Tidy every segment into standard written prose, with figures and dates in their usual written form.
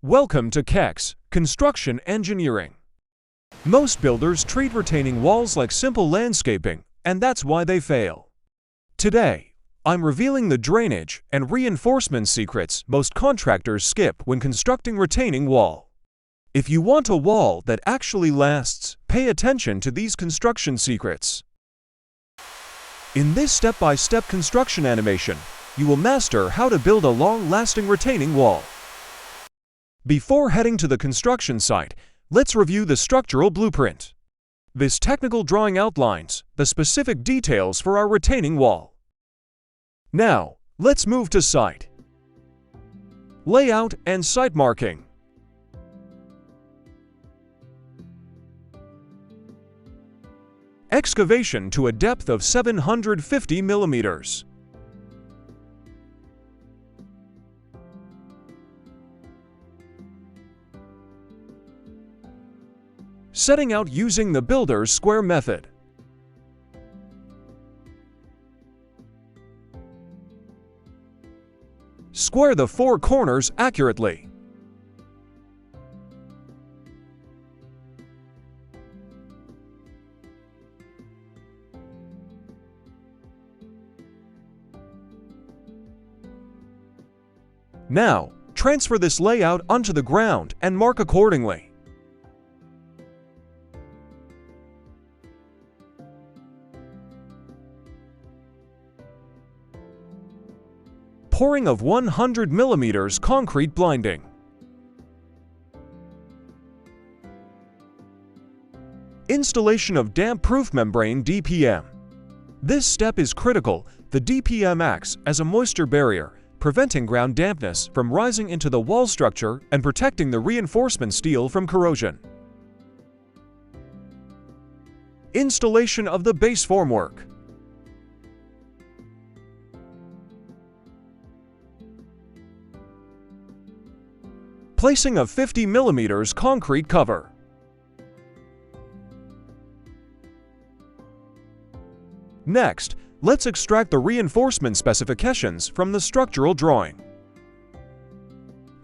Welcome to KEX, Construction Engineering. Most builders treat retaining walls like simple landscaping, and that's why they fail. Today, I'm revealing the drainage and reinforcement secrets most contractors skip when constructing retaining wall. If you want a wall that actually lasts, pay attention to these construction secrets. In this step-by-step construction animation, you will master how to build a long-lasting retaining wall. Before heading to the construction site, let's review the structural blueprint. This technical drawing outlines the specific details for our retaining wall. Now, let's move to site. Layout and site marking. Excavation to a depth of 750 millimeters. Setting out using the builder's square method. Square the four corners accurately. Now, transfer this layout onto the ground and mark accordingly. Pouring of 100 millimeters concrete blinding. Installation of damp-proof membrane DPM. This step is critical. The DPM acts as a moisture barrier, preventing ground dampness from rising into the wall structure and protecting the reinforcement steel from corrosion. Installation of the base formwork. Placing of 50 millimeters concrete cover. Next, let's extract the reinforcement specifications from the structural drawing.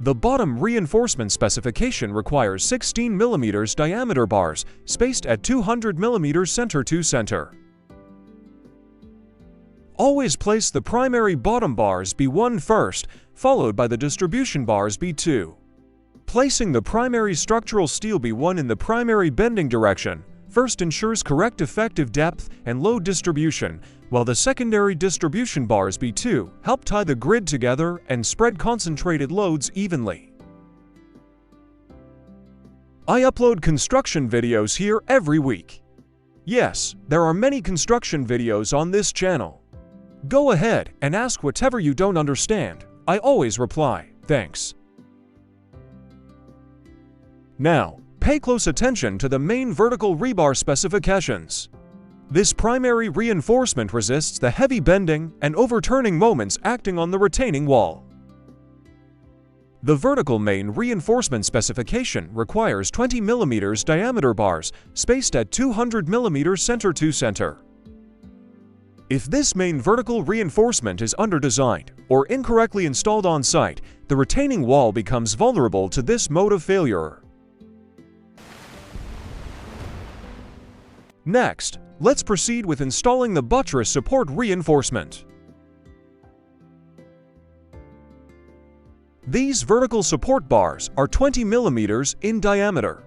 The bottom reinforcement specification requires 16 millimeters diameter bars spaced at 200 millimeters center to center. Always place the primary bottom bars B1 first, followed by the distribution bars B2. Placing the primary structural steel B1 in the primary bending direction first ensures correct effective depth and load distribution, while the secondary distribution bars B2 help tie the grid together and spread concentrated loads evenly. I upload construction videos here every week. Yes, there are many construction videos on this channel. Go ahead and ask whatever you don't understand. I always reply, thanks. Now, pay close attention to the main vertical rebar specifications. This primary reinforcement resists the heavy bending and overturning moments acting on the retaining wall. The vertical main reinforcement specification requires 20 millimeters diameter bars spaced at 200 millimeters center to center. If this main vertical reinforcement is underdesigned or incorrectly installed on site, the retaining wall becomes vulnerable to this mode of failure. Next, let's proceed with installing the buttress support reinforcement. These vertical support bars are 20 millimeters in diameter.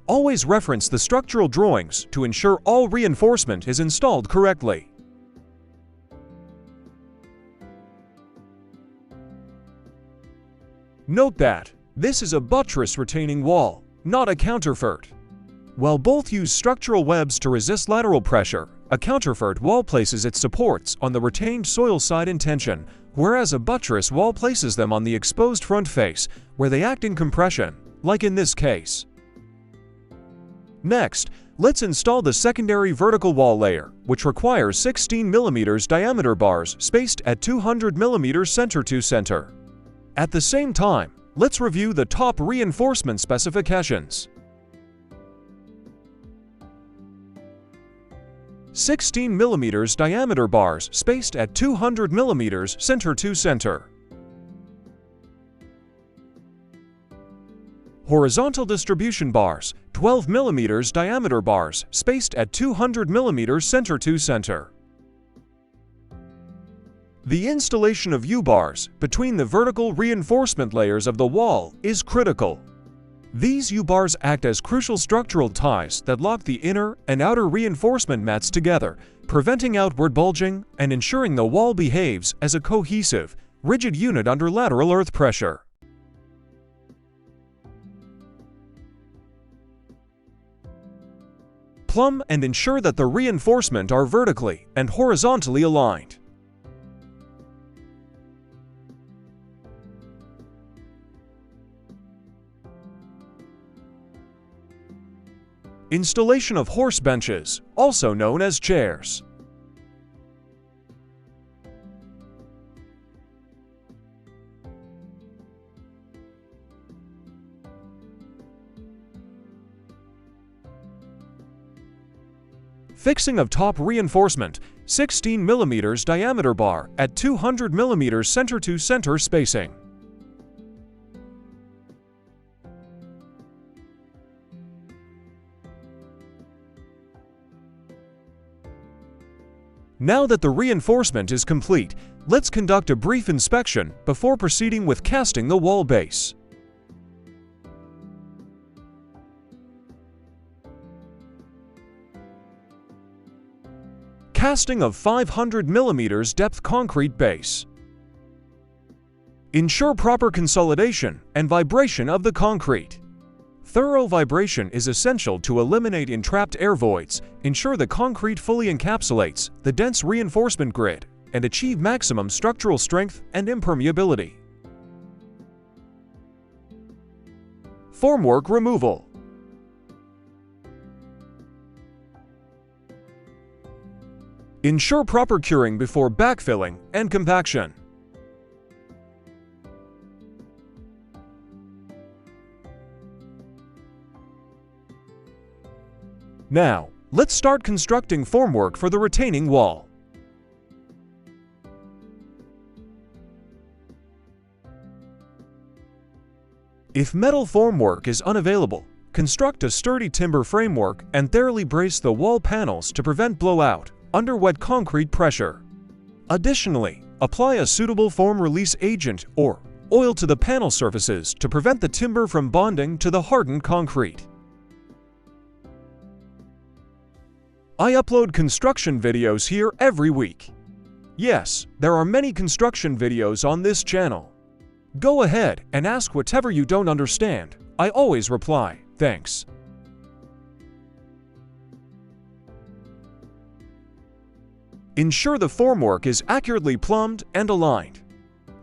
Always reference the structural drawings to ensure all reinforcement is installed correctly. Note that this is a buttress retaining wall, not a counterfort. While both use structural webs to resist lateral pressure, a counterfort wall places its supports on the retained soil side in tension, whereas a buttress wall places them on the exposed front face, where they act in compression, like in this case. Next, let's install the secondary vertical wall layer, which requires 16 millimeters diameter bars spaced at 200 millimeters center to center. At the same time, let's review the top reinforcement specifications. 16 millimeters diameter bars spaced at 200 millimeters center to center. Horizontal distribution bars, 12 mm diameter bars spaced at 200 mm center to center. The installation of U-bars between the vertical reinforcement layers of the wall is critical. These U-bars act as crucial structural ties that lock the inner and outer reinforcement mats together, preventing outward bulging and ensuring the wall behaves as a cohesive, rigid unit under lateral earth pressure. Plumb and ensure that the reinforcement are vertically and horizontally aligned. Installation of horse benches, also known as chairs. Fixing of top reinforcement, 16 mm diameter bar at 200 mm center to center spacing. Now that the reinforcement is complete, let's conduct a brief inspection before proceeding with casting the wall base. Casting of 500 mm depth concrete base. Ensure proper consolidation and vibration of the concrete. Thorough vibration is essential to eliminate entrapped air voids, ensure the concrete fully encapsulates the dense reinforcement grid, and achieve maximum structural strength and impermeability. Formwork removal. Ensure proper curing before backfilling and compaction. Now, let's start constructing formwork for the retaining wall. If metal formwork is unavailable, construct a sturdy timber framework and thoroughly brace the wall panels to prevent blowout under wet concrete pressure. Additionally, apply a suitable foam release agent or oil to the panel surfaces to prevent the timber from bonding to the hardened concrete. I upload construction videos here every week. Yes, there are many construction videos on this channel. Go ahead and ask whatever you don't understand. I always reply, thanks. Ensure the formwork is accurately plumbed and aligned.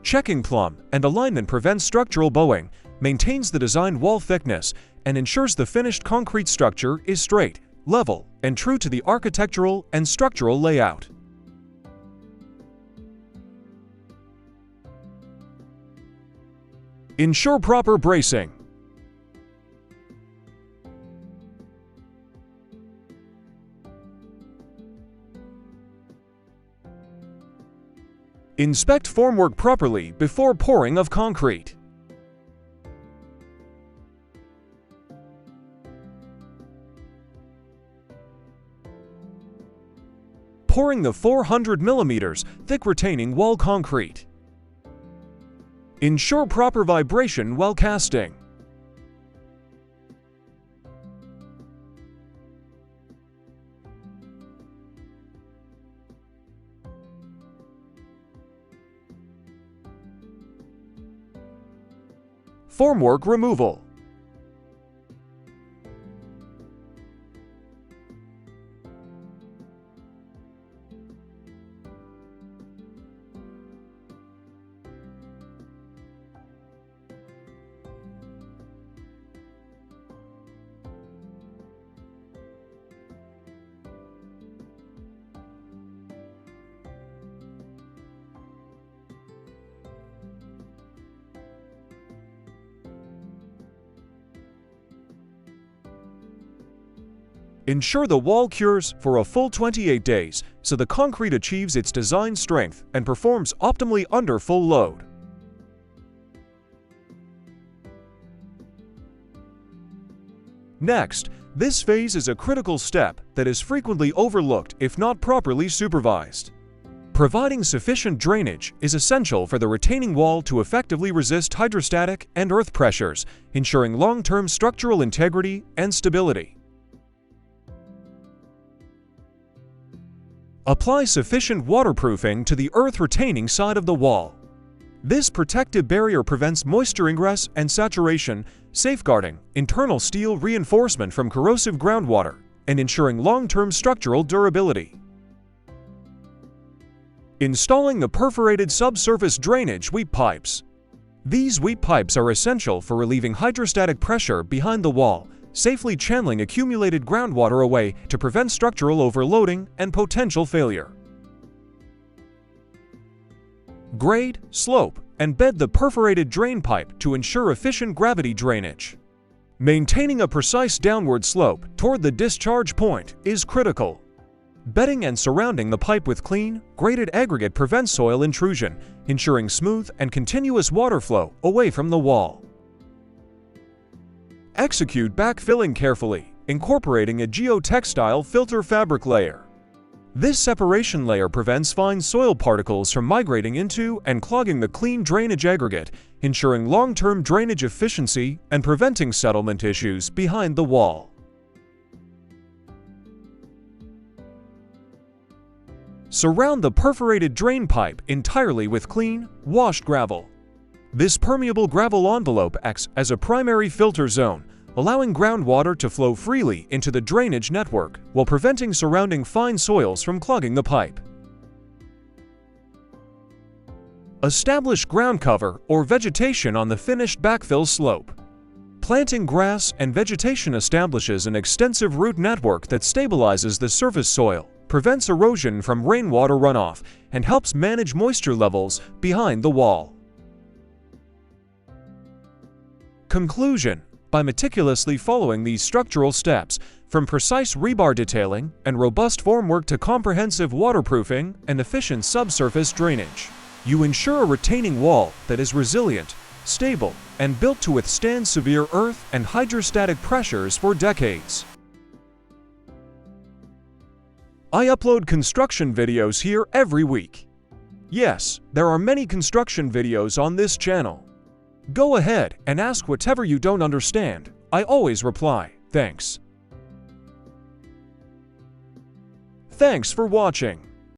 Checking plumb and alignment prevents structural bowing, maintains the designed wall thickness, and ensures the finished concrete structure is straight, level, and true to the architectural and structural layout. Ensure proper bracing. Inspect formwork properly before pouring of concrete. Pouring the 400 mm thick retaining wall concrete. Ensure proper vibration while casting. Formwork removal. Ensure the wall cures for a full 28 days so the concrete achieves its design strength and performs optimally under full load. Next, this phase is a critical step that is frequently overlooked if not properly supervised. Providing sufficient drainage is essential for the retaining wall to effectively resist hydrostatic and earth pressures, ensuring long-term structural integrity and stability. Apply sufficient waterproofing to the earth-retaining side of the wall. This protective barrier prevents moisture ingress and saturation, safeguarding internal steel reinforcement from corrosive groundwater and ensuring long-term structural durability. Installing the perforated subsurface drainage weep pipes. These weep pipes are essential for relieving hydrostatic pressure behind the wall, safely channeling accumulated groundwater away to prevent structural overloading and potential failure. Grade, slope, and bed the perforated drain pipe to ensure efficient gravity drainage. Maintaining a precise downward slope toward the discharge point is critical. Bedding and surrounding the pipe with clean, graded aggregate prevents soil intrusion, ensuring smooth and continuous water flow away from the wall. Execute backfilling carefully, incorporating a geotextile filter fabric layer. This separation layer prevents fine soil particles from migrating into and clogging the clean drainage aggregate, ensuring long-term drainage efficiency and preventing settlement issues behind the wall. Surround the perforated drain pipe entirely with clean, washed gravel. This permeable gravel envelope acts as a primary filter zone, allowing groundwater to flow freely into the drainage network while preventing surrounding fine soils from clogging the pipe. Establish ground cover or vegetation on the finished backfill slope. Planting grass and vegetation establishes an extensive root network that stabilizes the surface soil, prevents erosion from rainwater runoff, and helps manage moisture levels behind the wall. Conclusion: by meticulously following these structural steps, from precise rebar detailing and robust formwork to comprehensive waterproofing and efficient subsurface drainage, you ensure a retaining wall that is resilient, stable, and built to withstand severe earth and hydrostatic pressures for decades. I upload construction videos here every week. Yes, there are many construction videos on this channel. Go ahead and ask whatever you don't understand. I always reply. Thanks. Thanks for watching.